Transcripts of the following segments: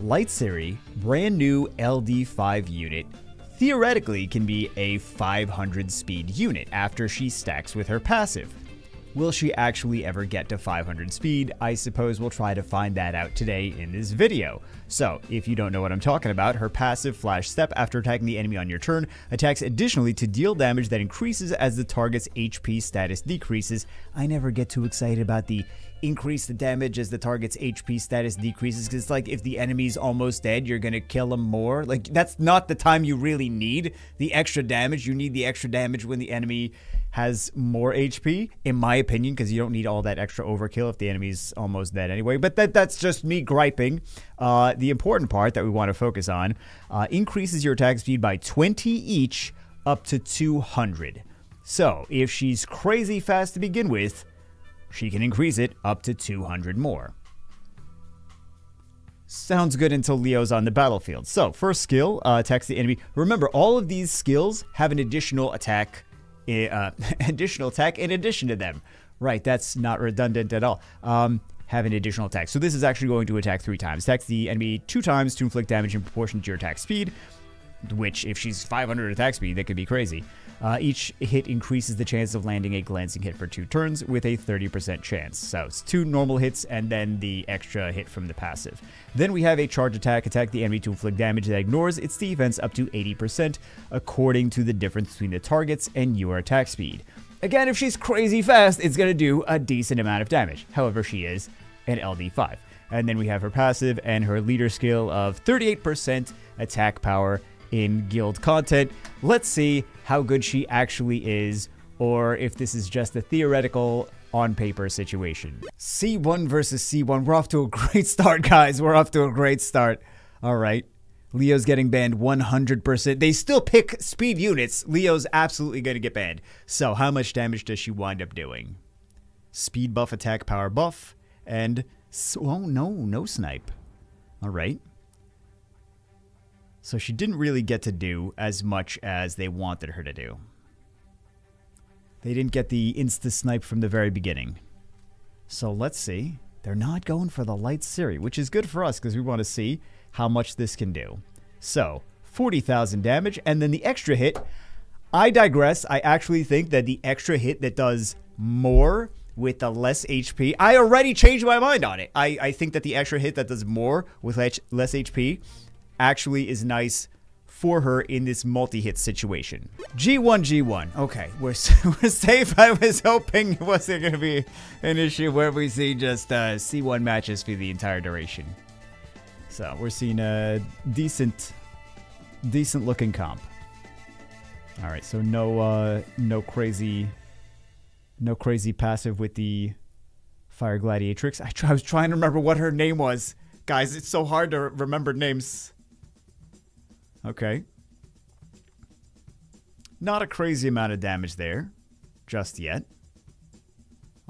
Light CIRI, brand new LD5 unit, theoretically can be a 500 speed unit after she stacks with her passive. Will she actually ever get to 500 speed? I suppose we'll try to find that out today in this video. So, if you don't know what I'm talking about, her passive Flash Step after attacking the enemy on your turn attacks additionally to deal damage that increases as the target's HP status decreases. I never get too excited about the increase the damage as the target's HP status decreases, because it's like if the enemy's almost dead, you're gonna kill him more. Like, that's not the time you really need the extra damage. You need the extra damage when the enemy has more HP, in my opinion, because you don't need all that extra overkill if the enemy's almost dead anyway. But that's just me griping. The important part that we want to focus on increases your attack speed by 20 each up to 200. So if she's crazy fast to begin with, she can increase it up to 200 more. Sounds good until Leo's on the battlefield. So first skill, attacks the enemy. Remember, all of these skills have an additional attack in addition to them. Right, that's not redundant at all. Have an additional attack. So this is actually going to attack 3 times. Attacks the enemy 2 times to inflict damage in proportion to your attack speed, which if she's 500 attack speed, that could be crazy. Each hit increases the chance of landing a glancing hit for 2 turns with a 30% chance. So it's 2 normal hits and then the extra hit from the passive. Then we have a charge attack. Attack the enemy to inflict damage that ignores its defense up to 80% according to the difference between the targets and your attack speed. Again, if she's crazy fast, it's going to do a decent amount of damage. However, she is an LD5. And then we have her passive and her leader skill of 38% attack power in guild content. Let's see how good she actually is, or if this is just a theoretical on paper situation. C1 versus C1. We're off to a great start, guys. We're off to a great start. All right. Leo's getting banned 100%. They still pick speed units. Leo's absolutely going to get banned. So how much damage does she wind up doing? Speed buff, attack power buff, and... oh, no snipe. All right. So she didn't really get to do as much as they wanted her to do. They didn't get the insta-snipe from the very beginning. So let's see. They're not going for the light CIRI, which is good for us because we want to see how much this can do. So, 40,000 damage, and then the extra hit. I digress. I actually think that the extra hit that does more with the less HP, I already changed my mind on it. I think that the extra hit that does more with less HP actually is nice for her in this multi-hit situation. G1. Okay, we're safe. I was hoping it wasn't going to be an issue where we see just C1 matches for the entire duration. So we're seeing a decent looking comp. All right, so no crazy passive with the Fire Gladiatrix. I was trying to remember what her name was. Guys, it's so hard to remember names. Okay. Not a crazy amount of damage there just yet.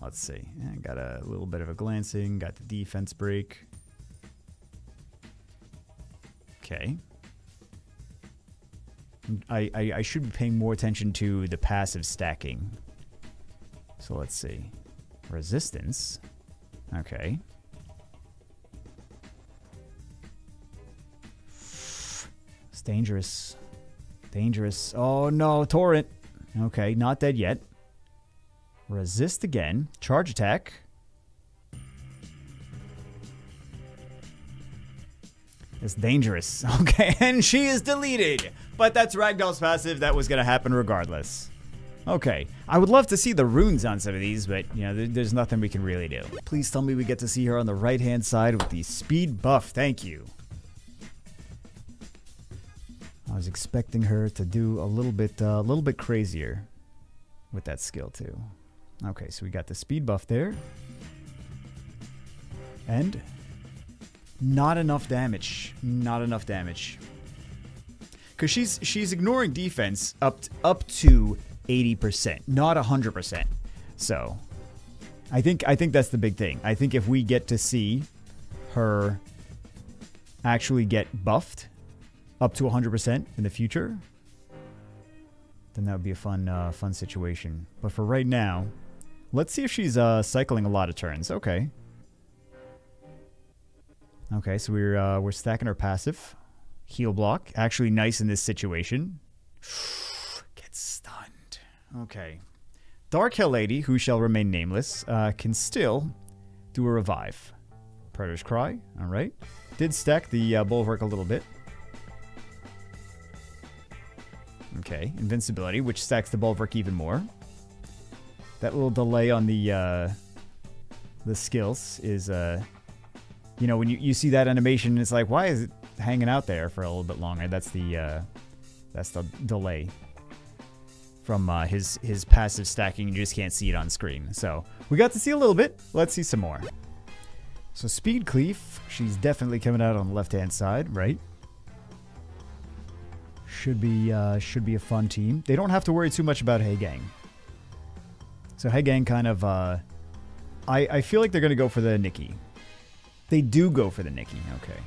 Let's see. Got a little bit of a glancing. Got the defense break. Okay. I should be paying more attention to the passive stacking. So let's see. Resistance. Okay. Dangerous. Dangerous. Oh no, Torrent. Okay, not dead yet. Resist again. Charge attack. It's dangerous. Okay, and she is deleted. But that's Ragdoll's passive. That was going to happen regardless. Okay, I would love to see the runes on some of these, but, you know, there's nothing we can really do. Please tell me we get to see her on the right-hand side with the speed buff. Thank you. I was expecting her to do a little bit crazier with that skill too. Okay, so we got the speed buff there, and not enough damage. Not enough damage. Because she's ignoring defense up to 80%, not 100%. So, I think that's the big thing. I think if we get to see her actually get buffed up to 100% in the future, then that would be a fun situation. But for right now, let's see if she's cycling a lot of turns. Okay. Okay, so we're stacking our passive. Heal block. Actually nice in this situation. Gets stunned. Okay. Dark Hell Lady, who shall remain nameless, can still do a revive. Predator's Cry. Alright. Did stack the Bulwark a little bit. Okay. Invincibility, which stacks the Bulwark even more. That little delay on the skills is, you know, when you see that animation, it's like, why is it hanging out there for a little bit longer? That's the delay from his passive stacking. You just can't see it on screen. So we got to see a little bit. Let's see some more. So Speed Cleave, she's definitely coming out on the left-hand side, right? Should be a fun team. They don't have to worry too much about Hey Gang. So Hey Gang kind of, I feel like they're going to go for the Nikki. They do go for the Nikki, okay.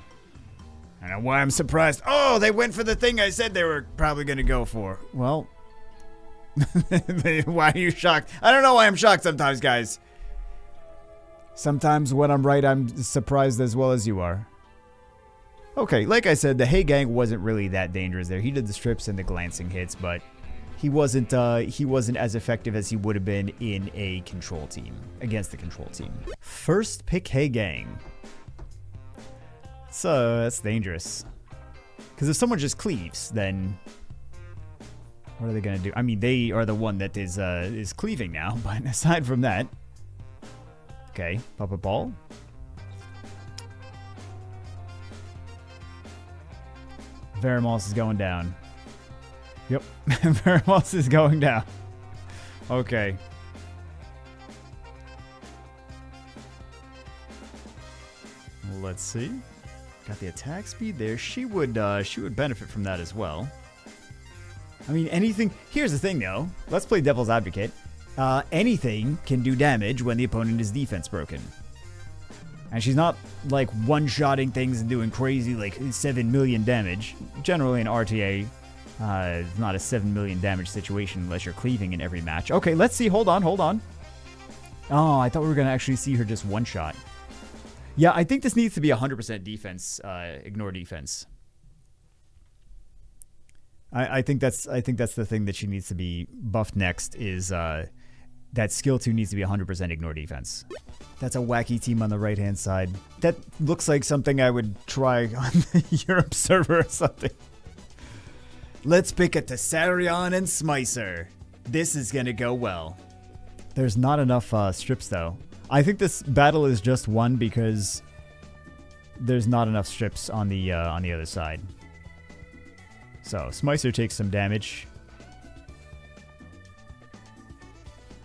I don't know why I'm surprised. Oh, they went for the thing I said they were probably going to go for. Well, why are you shocked? I don't know why I'm shocked sometimes, guys. Sometimes when I'm right, I'm surprised as well as you are. Okay, like I said, the Hey Gang wasn't really that dangerous there. He did the strips and the glancing hits, but he wasn't as effective as he would have been in a control team, against the control team. First pick Hey Gang. So that's dangerous. Because if someone just cleaves, then what are they gonna do? I mean, they are the one that is cleaving now, but aside from that. Okay, pop a ball. Veramos is going down. Yep, Veramos is going down. Okay. Let's see. Got the attack speed there. She would benefit from that as well. I mean, anything. Here's the thing, though. Let's play devil's advocate. Anything can do damage when the opponent is defense broken. And she's not, like, one-shotting things and doing crazy, like, 7 million damage. Generally, in RTA, it's not a 7 million damage situation unless you're cleaving in every match. Okay, let's see. Hold on, hold on. Oh, I thought we were going to actually see her just one-shot. Yeah, I think this needs to be 100% defense, ignore defense. I think that's the thing that she needs to be buffed next is that skill 2 needs to be 100% ignore defense. That's a wacky team on the right-hand side. That looks like something I would try on the Europe server or something. Let's pick a Tessarion and Smicer. This is gonna go well. There's not enough strips though. I think this battle is just won because there's not enough strips on the other side. So Smicer takes some damage.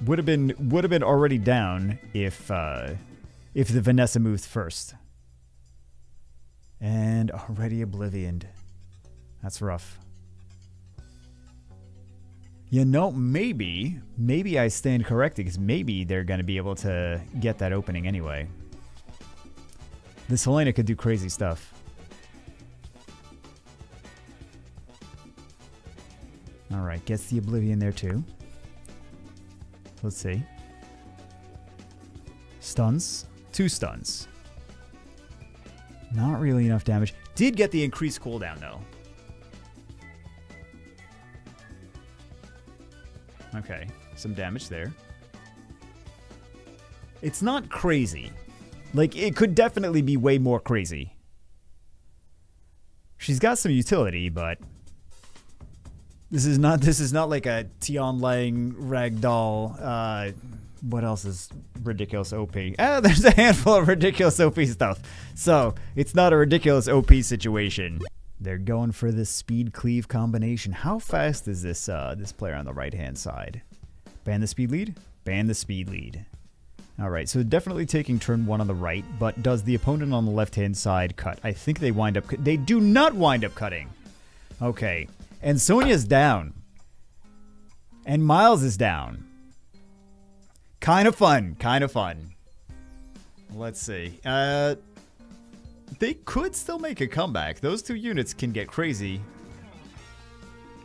Would have been already down if the Vanessa moved first. And already oblivioned. That's rough. You know, maybe I stand corrected because maybe they're going to be able to get that opening anyway. This Helena could do crazy stuff. Alright, gets the Oblivion there too. Let's see. Stuns. 2 stuns. Not really enough damage. Did get the increased cooldown though. Okay, some damage there. It's not crazy. Like, it could definitely be way more crazy. She's got some utility, but this is not like a Tion Lang ragdoll. What else is ridiculous OP? There's a handful of ridiculous OP stuff. So, it's not a ridiculous OP situation. They're going for the speed cleave combination. How fast is this this player on the right-hand side? Ban the speed lead? Ban the speed lead. Alright, so definitely taking turn 1 on the right, but does the opponent on the left-hand side cut? I think they wind up... They do not wind up cutting. Okay. And Sonia's down. And Miles is down. Kind of fun. Kind of fun. Let's see. They could still make a comeback. Those 2 units can get crazy.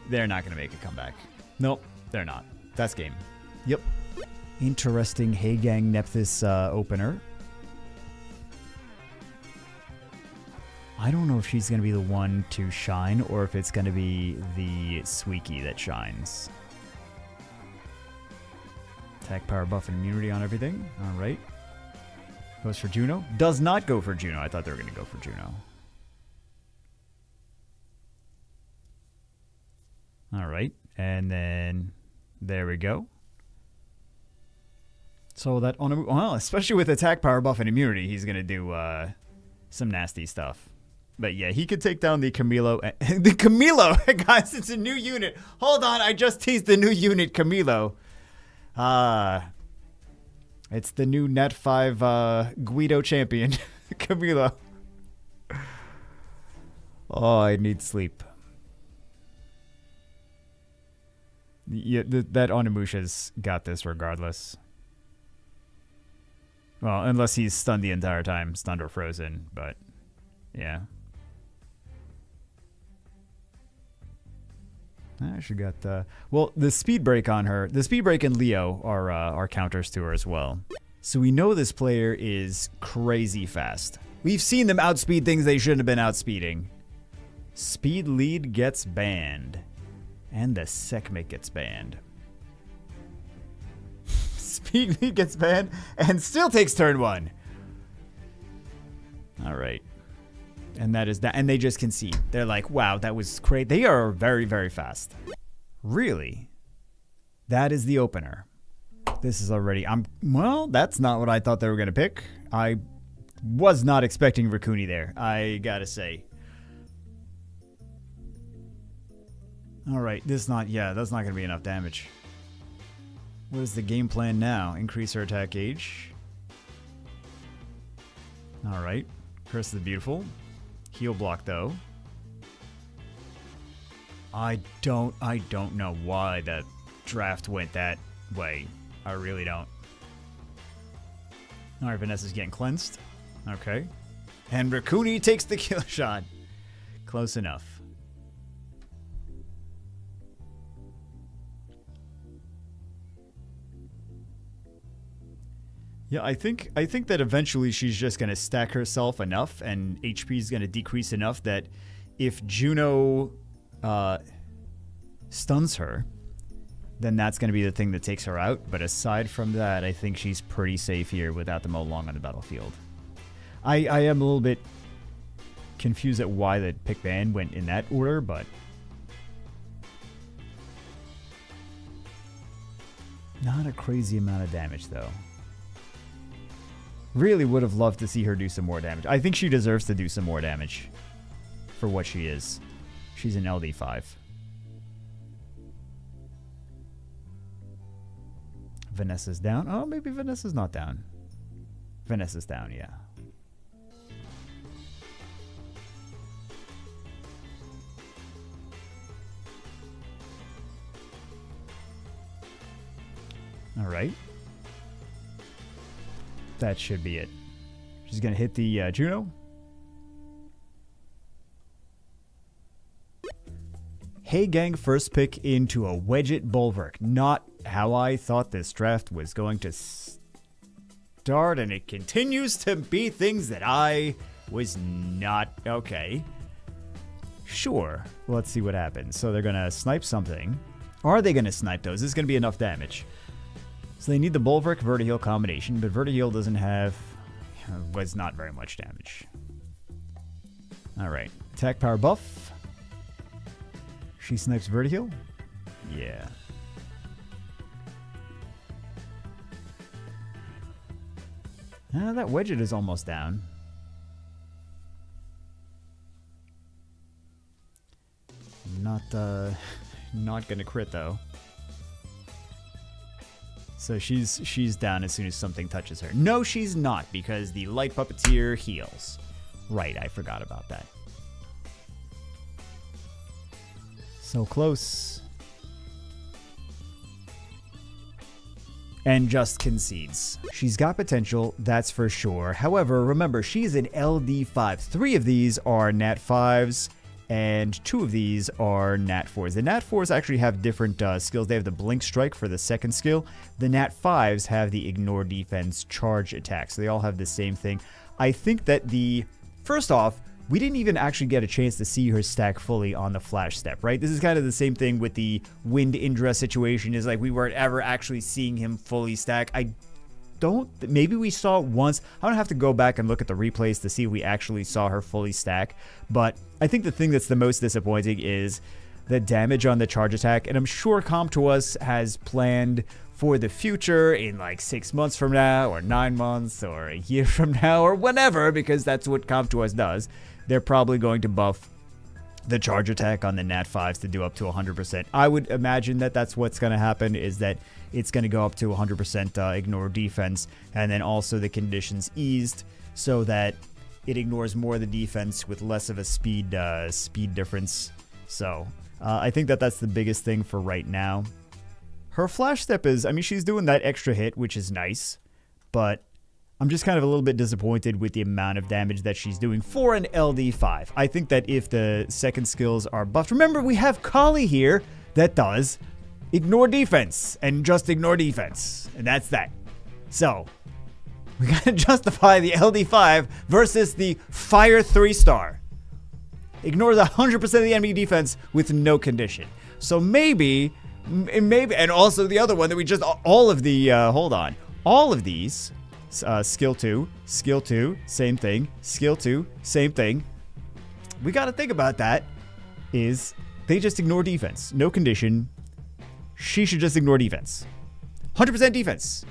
They're not going to make a comeback. Nope, they're not. That's game. Yep. Interesting Hey Gang Nephthys opener. I don't know if she's going to be the one to shine or if it's going to be the Suiki that shines. Attack, power, buff, and immunity on everything. All right. Goes for Juno. Does not go for Juno. I thought they were going to go for Juno. All right. And then there we go. So that on a, well, especially with attack, power, buff, and immunity, he's going to do some nasty stuff. But yeah, he could take down the Camilo. The Camilo! Guys, it's a new unit. Hold on, I just teased the new unit, Camilo. It's the new Net 5 Guido champion, Camilo. Oh, I need sleep. Yeah, that Onimusha's got this regardless. Well, unless he's stunned the entire time, stunned or frozen, but yeah. She got the the speed break on her. The speed break and Leo are counters to her as well. So we know this player is crazy fast. We've seen them outspeed things they shouldn't have been outspeeding. Speed lead gets banned, and the Sekhmet gets banned. Speed lead gets banned and still takes turn 1. All right. And that is that. And they just concede. They're like, wow, that was great. They are very, very fast. Really? That is the opener. This is already... well, that's not what I thought they were going to pick. I was not expecting Rikuni there, I gotta say. All right, that's not going to be enough damage. What is the game plan now? Increase her attack gauge. All right. Curse of the Beautiful. Heal block though. I don't know why that draft went that way. I really don't. All right, Vanessa's getting cleansed. Okay. And Rikuni takes the kill shot. Close enough. Yeah, I think that eventually she's just going to stack herself enough and HP is going to decrease enough that if Juno stuns her, then that's going to be the thing that takes her out. But aside from that, I think she's pretty safe here without the Molong on the battlefield. I am a little bit confused at why the pick ban went in that order, but... not a crazy amount of damage, though. Really would have loved to see her do some more damage. I think she deserves to do some more damage for what she is. She's an LD5. Vanessa's down. Oh, maybe Vanessa's not down. Vanessa's down, yeah. All right. That should be it. She's going to hit the Juno. Hey gang, first pick into a Wedget Bulwark. Not how I thought this draft was going to start, and it continues to be things that I was not... okay. Sure. Let's see what happens. So they're going to snipe something. Are they going to snipe those? This is going to be enough damage. So they need the Bulwark Vertiheal combination, but Vertiheal doesn't have... was not very much damage. Alright. Attack power buff. She snipes Vertiheal? Yeah. That Wedget is almost down. Not gonna crit though. So she's down as soon as something touches her. No, she's not, because the Light Puppeteer heals. Right, I forgot about that. So close. And just concedes. She's got potential, that's for sure. However, remember, she's an LD5. 3 of these are Nat 5s, and 2 of these are Nat 4s. The Nat 4s actually have different skills. They have the Blink Strike for the second skill. The Nat 5s have the Ignore Defense Charge attack. So they all have the same thing. I think that first off, we didn't even actually get a chance to see her stack fully on the flash step, right? This is kind of the same thing with the Wind Indra situation, is like we weren't ever actually seeing him fully stack. Maybe we saw it once. I don't have to go back and look at the replays to see if we actually saw her fully stack, but I think the thing that's the most disappointing is the damage on the charge attack, and I'm sure Comp to Us has planned for the future in like 6 months from now, or 9 months, or a year from now, or whenever, because that's what Comp to Us does. They're probably going to buff the charge attack on the Nat 5s to do up to 100%. I would imagine that that's what's going to happen, is that it's going to go up to 100% ignore defense, and then also the conditions eased so that it ignores more of the defense with less of a speed difference. So I think that that's the biggest thing for right now. Her flash step is, I mean, she's doing that extra hit, which is nice, but I'm just kind of a little bit disappointed with the amount of damage that she's doing for an LD5. I think that if the second skills are buffed, remember we have Kali here that does ignore defense and just ignore defense, and that's that. So we gotta justify the LD5 versus the Fire 3-star. Ignores 100% of the enemy defense with no condition. So maybe, and also the other one that we just, all of the, all of these, skill 2, same thing, skill 2, same thing. We got to think about that, is they just ignore defense. No condition. She should just ignore defense. 100% defense.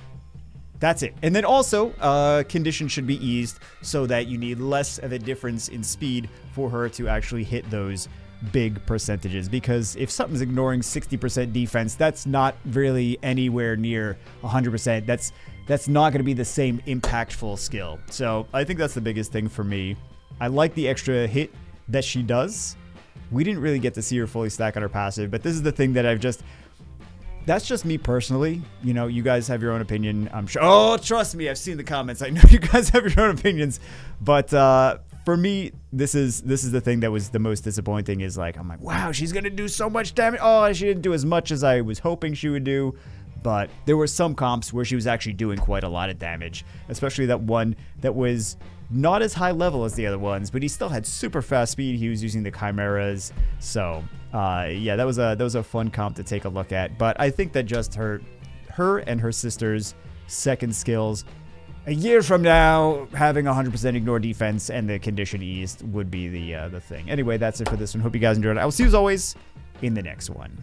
That's it. And then also, condition should be eased so that you need less of a difference in speed for her to actually hit those big percentages, because if something's ignoring 60% defense, that's not really anywhere near 100%. That's not going to be the same impactful skill. So I think that's the biggest thing for me. I like the extra hit that she does. We didn't really get to see her fully stack on her passive, but this is the thing that that's just me personally. You know, you guys have your own opinion, I'm sure. Oh, trust me, I've seen the comments. I know you guys have your own opinions, but for me, this is the thing that was the most disappointing, is like, I'm like, wow, she's going to do so much damage. Oh, she didn't do as much as I was hoping she would do. But there were some comps where she was actually doing quite a lot of damage, especially that one that was not as high level as the other ones, but he still had super fast speed. He was using the chimeras. So, yeah, that was a fun comp to take a look at. But I think that just her and her sister's second skills, a year from now, having 100% ignore defense and the condition eased would be the thing. Anyway, that's it for this one. Hope you guys enjoyed it. I will see you as always in the next one.